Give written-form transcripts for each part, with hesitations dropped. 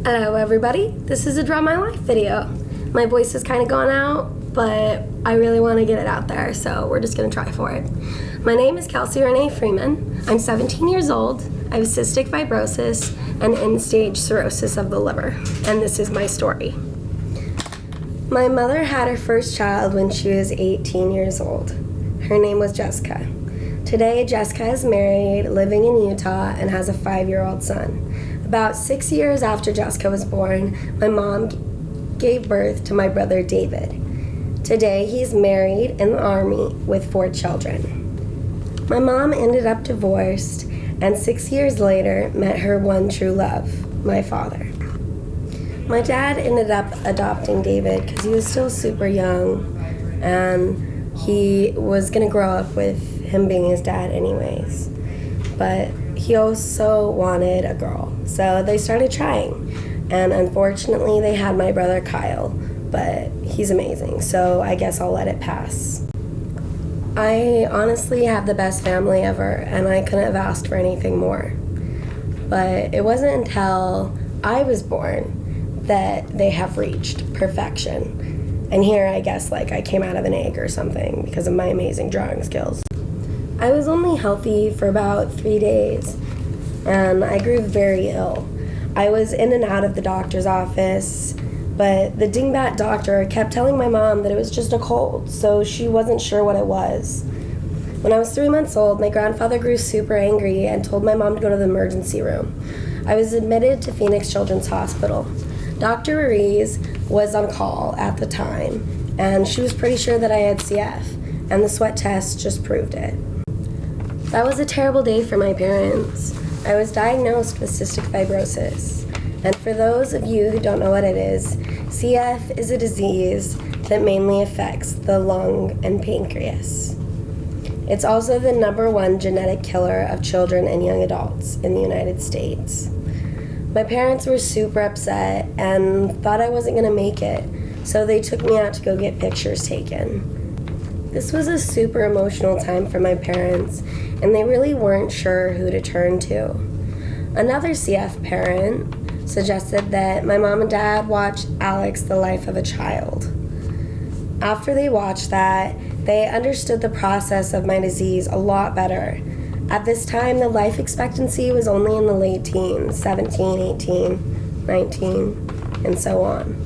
Hello everybody, this is a Draw My Life video. My voice is kind of gone out, but I really want to get it out there, so we're just going to try for it. My name is Kelsea Freeman. I'm 17 years old. I have cystic fibrosis and end-stage cirrhosis of the liver, and this is my story. My mother had her first child when she was 18 years old. Her name was Jessica. Today, Jessica is married, living in Utah, and has a 5-year-old son. About 6 years after Jessica was born, my mom gave birth to my brother David. Today, he's married in the Army with 4 children. My mom ended up divorced, and 6 years later met her one true love, my father. My dad ended up adopting David because he was still super young, and he was going to grow up with him being his dad anyways. But he also wanted a girl, so they started trying. And unfortunately, they had my brother Kyle, but he's amazing, so I guess I'll let it pass. I honestly have the best family ever, and I couldn't have asked for anything more. But it wasn't until I was born that they have reached perfection. And here, I guess, like I came out of an egg or something because of my amazing drawing skills. I was only healthy for about 3 days, and I grew very ill. I was in and out of the doctor's office, but the dingbat doctor kept telling my mom that it was just a cold, so she wasn't sure what it was. When I was 3 months old, my grandfather grew super angry and told my mom to go to the emergency room. I was admitted to Phoenix Children's Hospital. Dr. Ruiz was on call at the time, and she was pretty sure that I had CF, and the sweat test just proved it. That was a terrible day for my parents. I was diagnosed with cystic fibrosis. And for those of you who don't know what it is, CF is a disease that mainly affects the lung and pancreas. It's also the #1 genetic killer of children and young adults in the United States. My parents were super upset and thought I wasn't going to make it, so they took me out to go get pictures taken. This was a super emotional time for my parents, and they really weren't sure who to turn to. Another CF parent suggested that my mom and dad watch Alex, the Life of a Child. After they watched that, they understood the process of my disease a lot better. At this time, the life expectancy was only in the late teens, 17, 18, 19, and so on.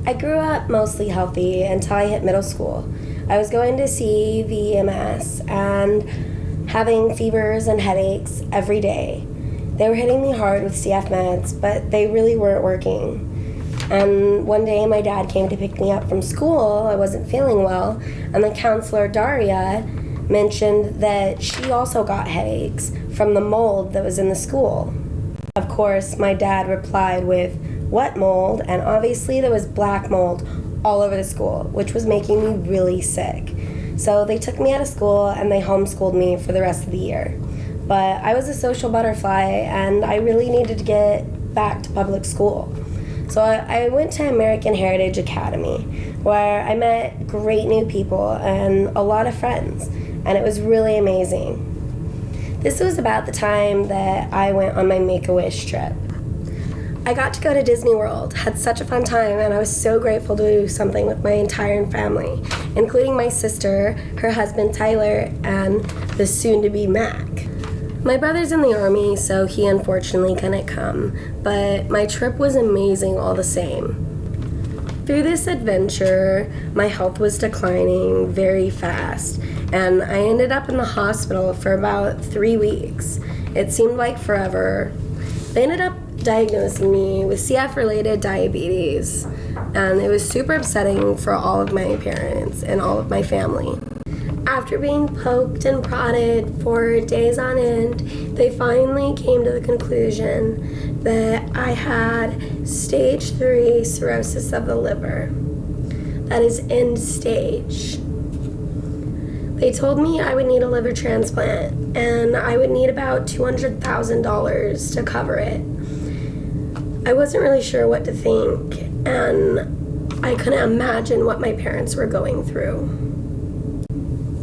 I grew up mostly healthy until I hit middle school. I was going to see the EMS and having fevers and headaches every day. They were hitting me hard with CF meds, but they really weren't working. And one day my dad came to pick me up from school. I wasn't feeling well, and the counselor, Daria, mentioned that she also got headaches from the mold that was in the school. Of course, my dad replied with, "What mold?" And obviously there was black mold all over the school, which was making me really sick. So they took me out of school and they homeschooled me for the rest of the year. But I was a social butterfly and I really needed to get back to public school. So I went to American Heritage Academy, where I met great new people and a lot of friends, and it was really amazing. This was about the time that I went on my Make-A-Wish trip. I got to go to Disney World, had such a fun time, and I was so grateful to do something with my entire family, including my sister, her husband Tyler, and the soon-to-be Mac. My brother's in the Army, so he unfortunately couldn't come, but my trip was amazing all the same. Through this adventure, my health was declining very fast, and I ended up in the hospital for about 3 weeks. It seemed like forever. They ended up diagnosing me with CF-related diabetes, and it was super upsetting for all of my parents and all of my family. After being poked and prodded for days on end, they finally came to the conclusion that I had stage 3 cirrhosis of the liver. That is end stage. They told me I would need a liver transplant, and I would need about $200,000 to cover it. I wasn't really sure what to think, and I couldn't imagine what my parents were going through.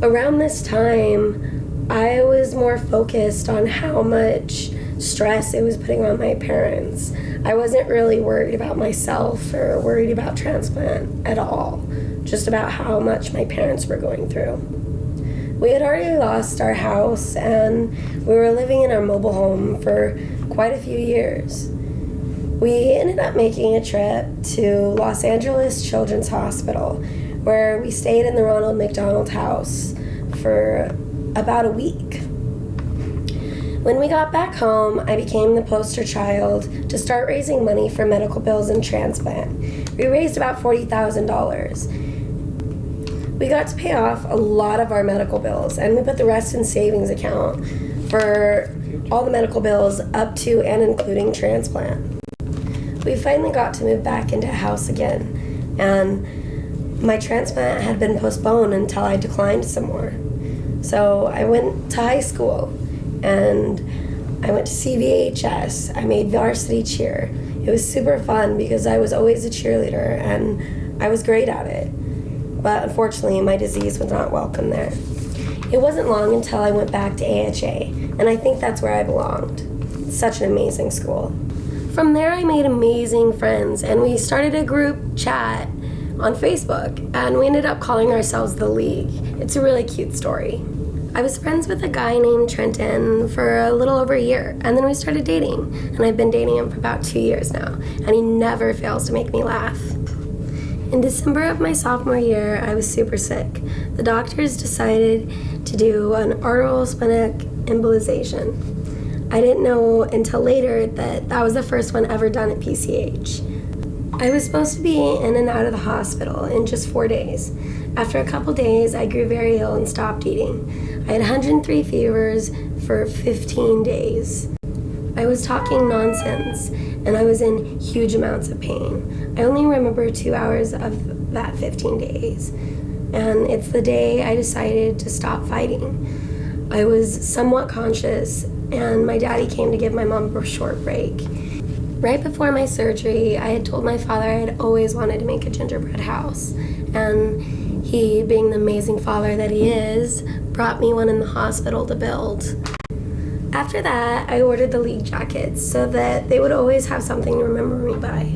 Around this time, I was more focused on how much stress it was putting on my parents. I wasn't really worried about myself or worried about transplant at all, just about how much my parents were going through. We had already lost our house and we were living in our mobile home for quite a few years. We ended up making a trip to Los Angeles Children's Hospital, where we stayed in the Ronald McDonald House for about a week. When we got back home, I became the poster child to start raising money for medical bills and transplant. We raised about $40,000. We got to pay off a lot of our medical bills, and we put the rest in savings account for all the medical bills up to and including transplant. We finally got to move back into a house again, and my transplant had been postponed until I declined some more. So I went to high school, and I went to CVHS. I made varsity cheer. It was super fun because I was always a cheerleader, and I was great at it. But unfortunately, my disease was not welcome there. It wasn't long until I went back to AHA, and I think that's where I belonged. It's such an amazing school. From there, I made amazing friends, and we started a group chat on Facebook, and we ended up calling ourselves The League. It's a really cute story. I was friends with a guy named Trenton for a little over a year, and then we started dating, and I've been dating him for about 2 years now, and he never fails to make me laugh. In December of my sophomore year, I was super sick. The doctors decided to do an arterial splenic embolization. I didn't know until later that that was the first one ever done at PCH. I was supposed to be in and out of the hospital in just 4 days. After a couple days, I grew very ill and stopped eating. I had 103 fevers for 15 days. I was talking nonsense, and I was in huge amounts of pain. I only remember 2 hours of that 15 days, and it's the day I decided to stop fighting. I was somewhat conscious, and my daddy came to give my mom a short break. Right before my surgery, I had told my father I had always wanted to make a gingerbread house, and he, being the amazing father that he is, brought me one in the hospital to build. After that, I ordered the League jackets so that they would always have something to remember me by.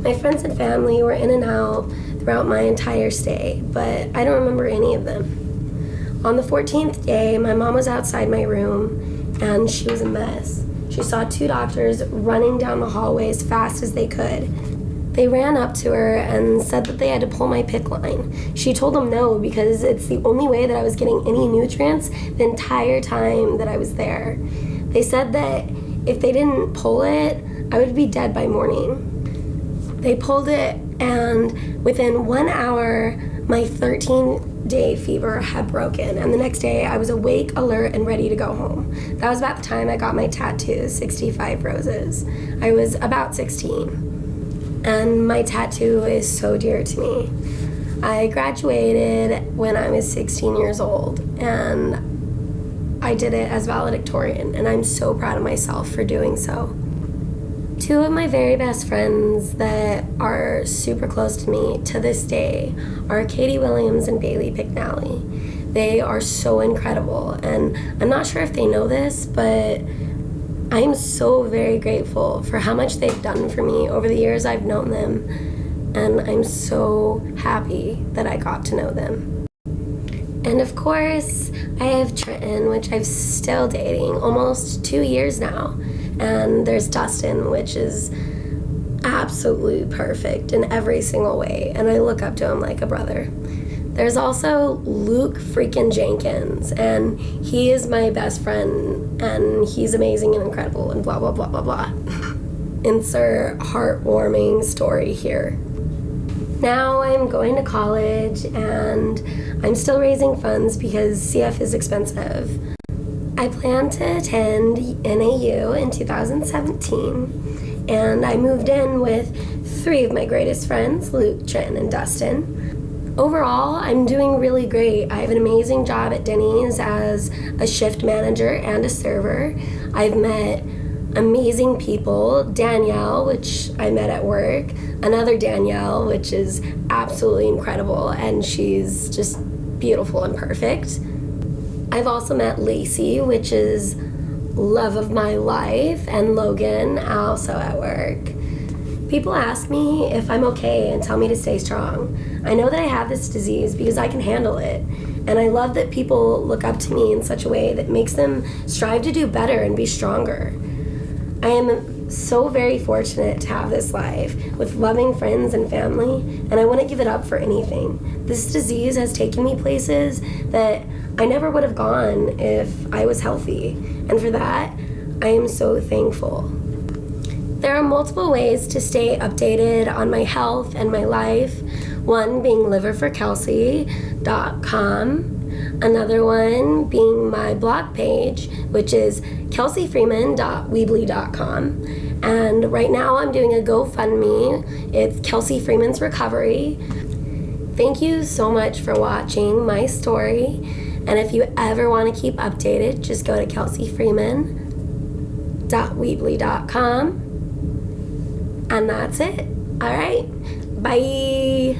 My friends and family were in and out throughout my entire stay, but I don't remember any of them. On the 14th day, my mom was outside my room, and she was a mess. She saw 2 doctors running down the hallway as fast as they could. They ran up to her and said that they had to pull my PICC line. She told them no because it's the only way that I was getting any nutrients the entire time that I was there. They said that if they didn't pull it, I would be dead by morning. They pulled it, and within 1 hour, my 13-day fever had broken, and the next day I was awake, alert, and ready to go home. That was about the time I got my tattoo, 65 Roses. I was about 16. And my tattoo is so dear to me. I graduated when I was 16 years old, and I did it as valedictorian, and I'm so proud of myself for doing so. 2 of my very best friends that are super close to me to this day are Katie Williams and Bailey Picknally. They are so incredible, and I'm not sure if they know this, but I am so very grateful for how much they've done for me over the years I've known them, and I'm so happy that I got to know them. And of course, I have Trenton, which I'm still dating almost 2 years now, and there's Dustin, which is absolutely perfect in every single way, and I look up to him like a brother. There's also Luke freaking Jenkins, and he is my best friend, and he's amazing and incredible, and blah, blah, blah, blah, blah. Insert heartwarming story here. Now I'm going to college, and I'm still raising funds because CF is expensive. I plan to attend NAU in 2017, and I moved in with 3 of my greatest friends, Luke, Trenton, and Dustin. Overall, I'm doing really great. I have an amazing job at Denny's as a shift manager and a server. I've met amazing people, Danielle, which I met at work, another Danielle, which is absolutely incredible, and she's just beautiful and perfect. I've also met Lacey, which is love of my life, and Logan, also at work. People ask me if I'm okay and tell me to stay strong. I know that I have this disease because I can handle it, and I love that people look up to me in such a way that makes them strive to do better and be stronger. I am so very fortunate to have this life with loving friends and family, and I wouldn't give it up for anything. This disease has taken me places that I never would have gone if I was healthy, and for that, I am so thankful. There are multiple ways to stay updated on my health and my life, one being liverforkelsey.com, another one being my blog page, which is kelseafreeman.weebly.com. And right now I'm doing a GoFundMe. It's Kelsey Freeman's Recovery. Thank you so much for watching my story. And if you ever want to keep updated, just go to kelseafreeman.weebly.com. And that's it. All right. Bye.